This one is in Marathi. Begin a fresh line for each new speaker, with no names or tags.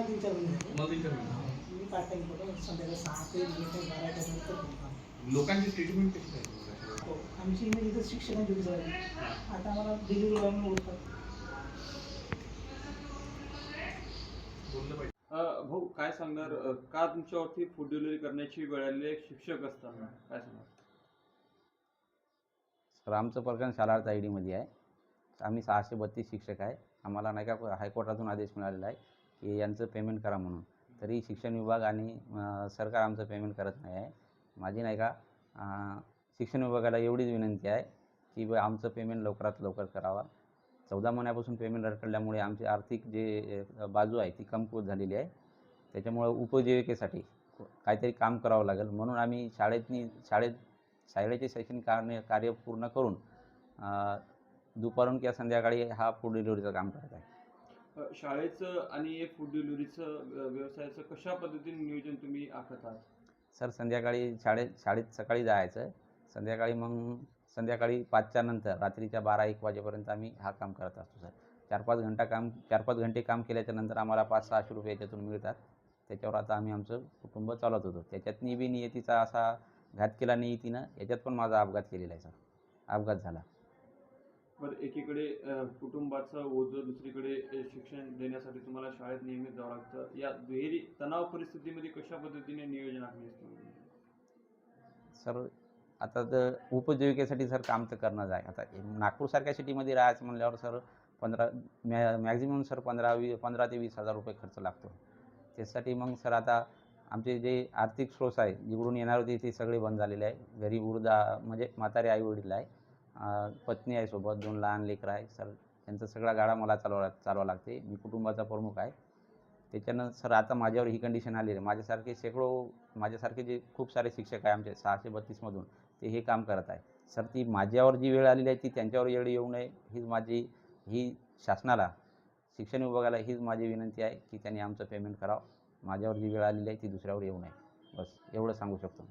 मला विचारून
मला विचारून
मी पार्ट टाइम करतो संध्याकाळी 6 ते 12 पर्यंत करतो.
लोकांची ट्रीटमेंट कशी आहे?
हो, आमची इथं शिक्षकांची होती झाली. आता आम्हाला डिलिव्हरी बॉय म्हणून ओळखतात.
बोललं पाहिजे.
भाऊ काय सांगणार, का तुमच्यावरती फूड डिलिव्हरी करण्याची वेळ आलेली आहे शिक्षक असताना, काय सांगणार?
सर आमचं प्रकरण शालार्थ आयडीमध्ये आहे. आम्ही 632 शिक्षक आहे. आम्हाला नाही का हायकोर्टातून आदेश मिळालेला आहे की यांचं पेमेंट करा म्हणून. तरी शिक्षण विभाग आणि सरकार आमचं पेमेंट करत नाही आहे. माझी नाही का शिक्षण विभागाला एवढीच विनंती आहे की आमचं पेमेंट लवकरात लवकर करावा. 14 महिन्यापासून पेमेंट रखडल्यामुळे आमची आर्थिक जे बाजू आहे ती कमकुवत झालेली आहे. त्याच्यामुळं उपजीविकेसाठी काहीतरी काम करावं लागेल म्हणून आम्ही शाळेचे शैक्षणिक कार्य पूर्ण करून दुपारून किंवा संध्याकाळी हा फूड डिलिव्हरीचं काम करत आहे.
शाळेचं आणि फूड डिलिव्हरीचं व्यवसायाचं कशा पद्धतीने नियोजन तुम्ही आखत आहात?
सर संध्याकाळी शाळेत सकाळी जायचं, संध्याकाळी 5च्या नंतर रात्रीच्या 12-1 वाजेपर्यंत आम्ही हा काम करत असतो सर. 4-5 घंटे काम केल्याच्या नंतर आम्हाला 500-600 रुपये याच्यातून मिळतात. त्याच्यावर आता आम्ही आमचं कुटुंब चालवत होतो. त्याच्यातनी बी नियतीचा असा घात केला नियतीनं, याच्यात पण माझा अपघात केलेला आहे सर. अपघात झाला.
बरं, एकीकडे कुटुंबाचं ओझं, दुसरीकडे शिक्षण देण्यासाठी तुम्हाला शाळेत नियमित जावं लागतं. या दुहेरी तणाव परिस्थितीमध्ये कशा पद्धतीने नियोजन आखले असतं?
सर आता तर उपजीविकेसाठी सर काम तर करणंच आहे. आता नागपूरसारख्या सिटीमध्ये राहायचं म्हणल्यावर सर मॅक्झिमम सर 15 ते 20 हजार रुपये खर्च लागतो. त्यासाठी मग सर आता आमचे जे आर्थिक स्रोत आहे जिकडून येणार होते ते सगळे बंद झालेले आहे. घरी म्हणजे म्हातारे आई वडील आहे, पत्नी आहे सोबत, 2 लहान लेकरं आहे सर. त्यांचा सगळा गाडा मला चालवा लागते. मी कुटुंबाचा प्रमुख आहे. त्याच्यानं सर आता माझ्यावर ही कंडिशन आली आहे. माझ्यासारखे जे खूप सारे शिक्षक आहे आमचे 632मधून, ते हे काम करत आहे. सर ती माझ्यावर जी वेळ आलेली आहे ती त्यांच्यावर वेळ येऊ नये ही शासनाला, शिक्षण विभागाला हीच माझी विनंती आहे की त्यांनी आमचं पेमेंट करावं. माझ्यावर जी वेळ आलेली आहे ती दुसऱ्यावर येऊ नये. बस एवढं सांगू शकतो.